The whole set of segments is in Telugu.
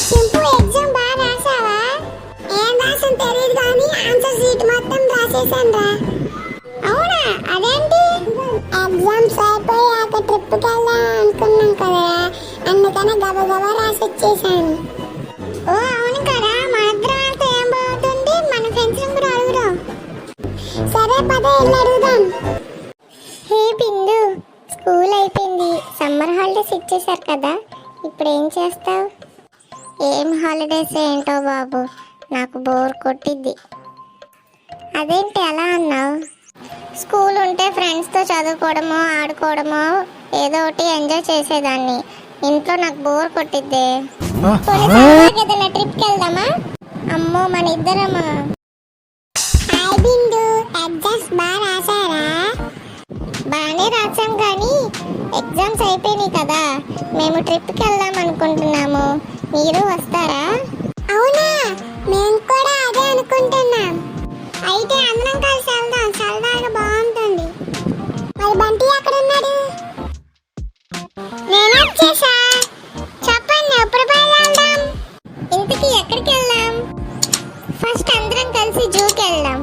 సింపు ఎగ్జామ్ బాగా రాసావా? ఏం రాసాను తెలియదు కానీ ఆన్సర్ షీట్ మొత్తం రాసేసాను రా. అవునా, అదేంటి? ఎగ్జామ్స్ అయిపోయాక ట్రిప్కి వెళ్దాం అనుకున్నాం కదా, అందుకని గబగబా రాసి వచ్చేసాను. ఓ అవును కదా, మన ఇద్దరం వెళ్తే ఏం బాగుంటుంది, మన ఫ్రెండ్స్ కూడా అడుగుదాం. సరే పద వెళ్ళి అడుగుదాం. హే బిందు, స్కూల్ అయిపోయింది, సమ్మర్ హాలిడేస్ ఇచ్చేసారు కదా, ఇప్పుడు ఏం చేస్తావు? ఏం హాలిడేస్ ఏంటో బాబు, నాకు బోర్ కొట్టిద్ది. అదేంటి అలా అన్నావు? స్కూల్ ఉంటే ఫ్రెండ్స్తో చదువుకోవడమో ఆడుకోవడమో ఏదో ఒకటి ఎంజాయ్ చేసేదాన్ని. ఇంట్లో నాకు బోర్ కొట్టిద్దే. ఏదైనా ట్రిప్కి వెళ్దామా? అమ్మో మన ఇద్దరమా? హాయ్ బిందు, ఎగ్జామ్స్ బాగా రాసారా? బాగానే రాసాం కానీ ఎగ్జామ్స్ అయిపోయినాయి కదా, మేము ట్రిప్కి వెళ్దాం అనుకుంటున్నాము. మీరు వస్తారా? అవునా, మేము కూడా అదే అనుకుంటున్నాం. అయితే అందరం కలిసి వెళ్దాం, సరదాగా బాగుంటుంది. మరి బంటి ఎక్కడ ఉన్నాడు? నేను వచ్చేసా. చెప్పండి, ఎప్పుడు బయలుదేరదాం? ఇంతకీ ఎక్కడికి వెళ్దాం? ఫస్ట్ అందరం కలిసి జూకి వెళ్దాం.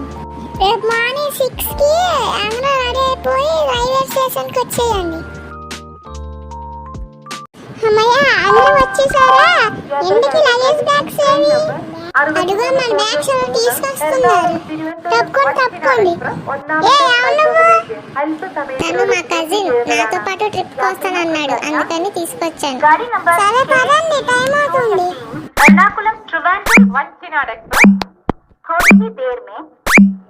రేపు మార్నింగ్ 6కి అందరూ రెడీ అయిపోయి రైల్వే స్టేషన్కి వచ్చేయండి. అమ్మయ్య, అందరూ వచ్చేసారా? ఎందుకు లగేజ్ బ్యాగ్స్ ఏవి? అడుగు, మన బ్యాగ్స్ తీసుకొస్తున్నారు. తప్పుకోండి. తను మా కజిన్, నాతో పాటు ట్రిప్ వస్తానన్నాడు, అందుకని తీసుకొచ్చాను. సరే పదండి, టైం అవుతుంది.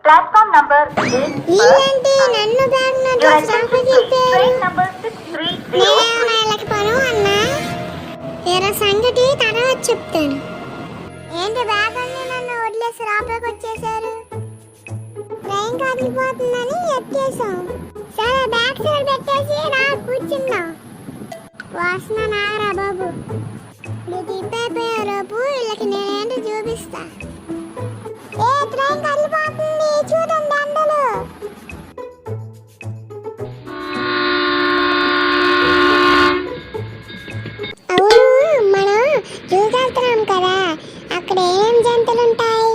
प्लेटफॉर्म नंबर ఏంటి నన్ను బ్యాగ్ నా డ్రెస్ అన్నా? ఏరా సంగతి తర్వాత చెప్తాను. ఏంటి బ్యాగ్ అన్ని నన్ను వదిలేసి రాపేకి వచ్చేసారు? ట్రైన్ కదిలిపోతుందని ఎత్తేసాం. సరే బ్యాగ్ సైడ్ పెట్టేసి రా కూర్చుందాం. వాసన నారా బాబు, నువ్వు దింపైపోయేలోపు వీళ్ళకి నేనేంటో చూపిస్తా. ఏ ట్రైన్ కదిలిపోతుంది, చూడండి అందరూ. అవును, మనం జూకి వెళ్తున్నాం కదా, అక్కడ ఏం జంతువులు ఉంటాయి?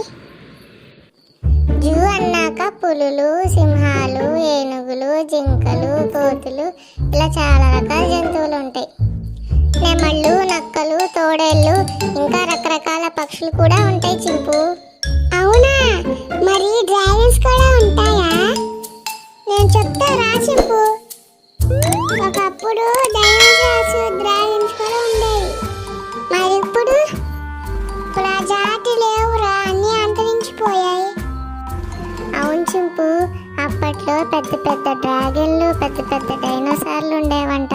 జూ అన్నాక పులులు, సింహాలు, ఏనుగులు, జింకలు, కోతులు, ఇలా చాలా రకాల జంతువులు ఉంటాయి. నెమళ్ళు, నక్కలు, తోడేళ్ళు, ఇంకా రకరకాల పక్షులు కూడా ఉంటాయి చింపు. అవునా, మరి డ్రాగన్స్ కూడా ఉంటాయా? నేను చెప్తా రా చింపు. ఒకప్పుడు డైనోసార్స్, డ్రాగన్స్ కూడా ఉండేవి. మరి ఇప్పుడు ఆ జాతి లేవురా, అన్నీ అంతరించిపోయాయి. అవును చింపు, అప్పట్లో పెద్ద పెద్ద డ్రాగన్లు, పెద్ద పెద్ద డైనోసార్లు ఉండేవంట.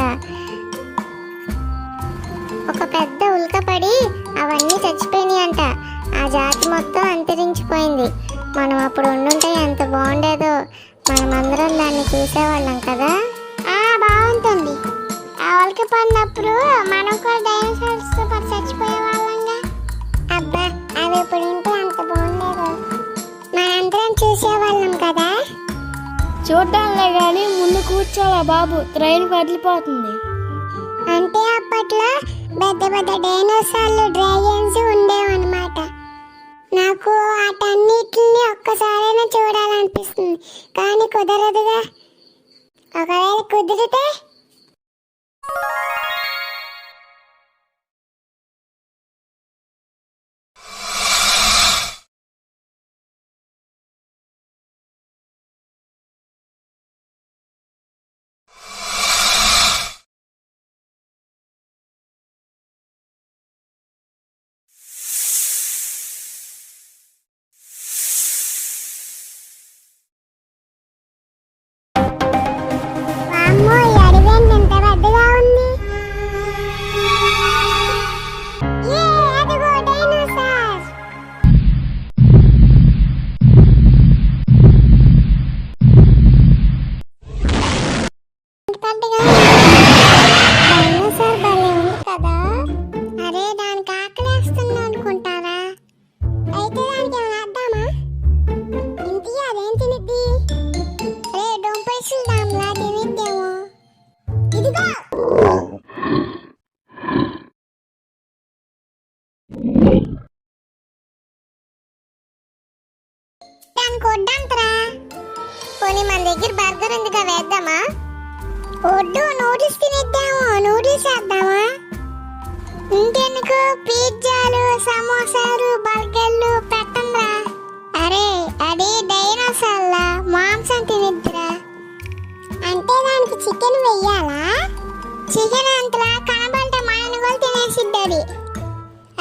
ఒక పెద్ద ఉల్కపడి అవన్నీ చచ్చిపోయినాయి అంట. ఆ జాతి మొత్తం అంతరించిపోయింది. మనం అప్పుడు ఉండుంటే ఎంత బాగుండేదో, మనమందరం దాన్ని చూసేవాళ్ళం కదా. బాగుంటుంది. ఆ ఉల్క పడినప్పుడు మనం కూడా డైనోసార్స్తో పాటు చచ్చిపోయే వాళ్ళంగా. అబ్బా, అవి ఇప్పుడు ఉంటే అంత బాగుండేదో, మనందరం చూసేవాళ్ళం కదా. చూడ్డానిలే కానీ ముందు కూర్చోవాలా బాబు, ట్రైన్ కదిలిపోతుంది. అంటే అప్పట్లో పెద్ద పెద్ద డైనోసార్లు, డ్రాగన్స్ ఉండేవన్నమాట. నాకు వాటన్నిటిని ఒక్కసారైనా చూడాలనిపిస్తుంది, కానీ కుదరదుగా. ఒకవేళ కుదిరితే అమ్మో, ఈ అడవి పోనీ మన దగ్గర బర్గర్ ఉందిగా వేద్దామా? వద్దు, నూడిల్స్ తినేద్దాము. నూడిల్స్ వేద్దామా? ఇంకెందుకు పిజ్జాలు, సమోసాలు, బర్గర్లు పెట్టండ్రా. అరే అది డైనోసార్లా, మాంసం తినిద్దురా. అంటే దానికి చికెన్ వెయ్యాలా? చికెన్ అంతలా కనబడితే మా ఆయన కూడా తినేసిద్దది.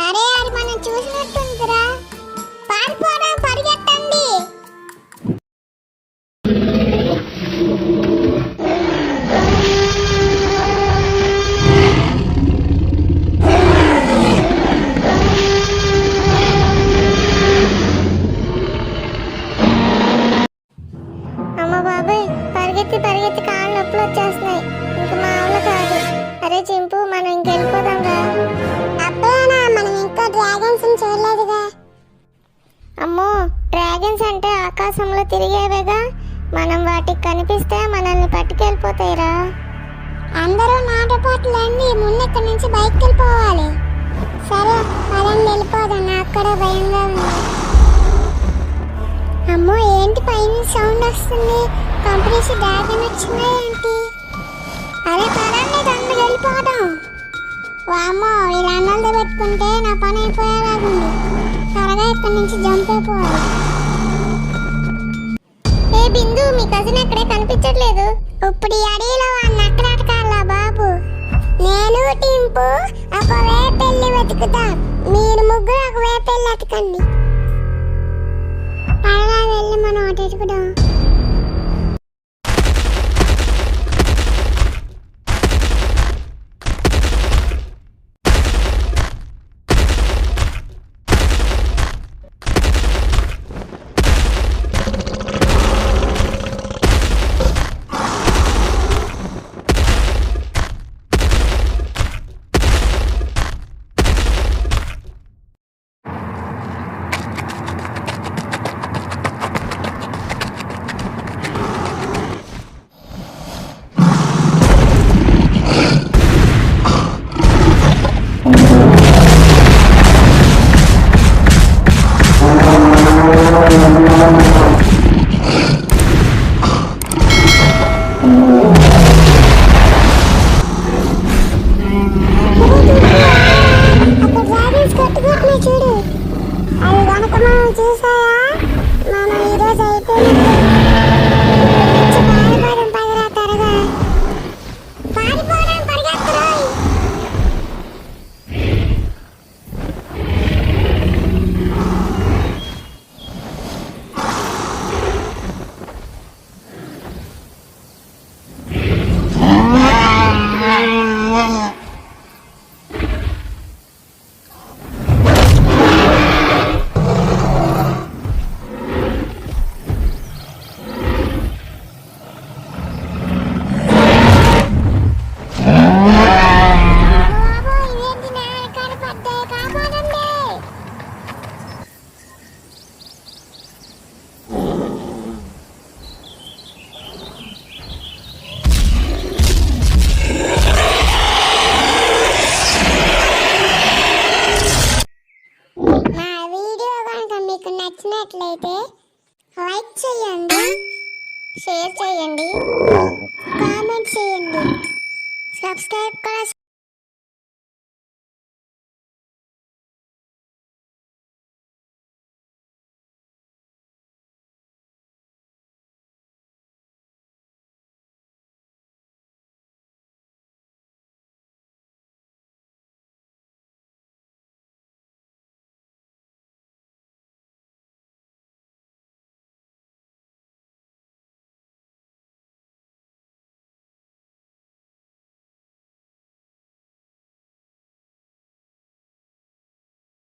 అరే అది మనం చూసినట్టుందిరా. పారిపోవడం, పరిగెట్టండి. అమ్మ బాబాయ్, పరిగెత్తి పరిగెత్తి కాళ్ళు నొప్పులు వచ్చేస్తున్నాయి. ఇంక మా ఊళ్ళో కాదు. అరే చింపు, మనం ఇంకెళ్ళిపోదాం రా. అబ్బేనా, మనం ఇంకా డ్రాగన్స్ చూడలేదుగా. అమ్మో, డ్రాగన్స్ అంటే ఆకాశంలో తిరిగేవేగా. మనం వాటికి కనిపిస్తే మనల్ని పట్టుకెళ్ళిపోతాయిరా. అందరూ నాటపాట్లండి, ముందు ఇక్కడి నుంచి బయటకు వెళ్ళిపోవాలి. సరే పదండి వెళ్ళిపోదాం, నాకు కూడా భయంగా ఉంది. అమ్మో, ఏంటి పైన సౌండ్ వస్తుంది? కంపెనీస్ డ్రాగన్ వచ్చిందా ఏంటి? అరే పదండి, తొందరగా వెళ్ళిపోదాం. వామ్మో, వీళ్ళ అన్నలతో పెట్టుకుంటే నా పని అయిపోయేలాగుంది. త్వరగా ఇక్కడి నుంచి జంప్ అయిపోవాలి. ఏ బిందు, మీ కజిన్ ఎక్కడే కనిపించట్లేదు. ఇప్పుడు ఈ అడవిలో వాడిని అక్కడ అటకాలా బాబు. నేను టింపు ఒక వేపెళ్ళి వెతుకుతా. మీరు ముగ్గురు ఒక వేపెళ్ళి అతకండి. అలా వెళ్ళి మనం అటు ఎటుకుదాం.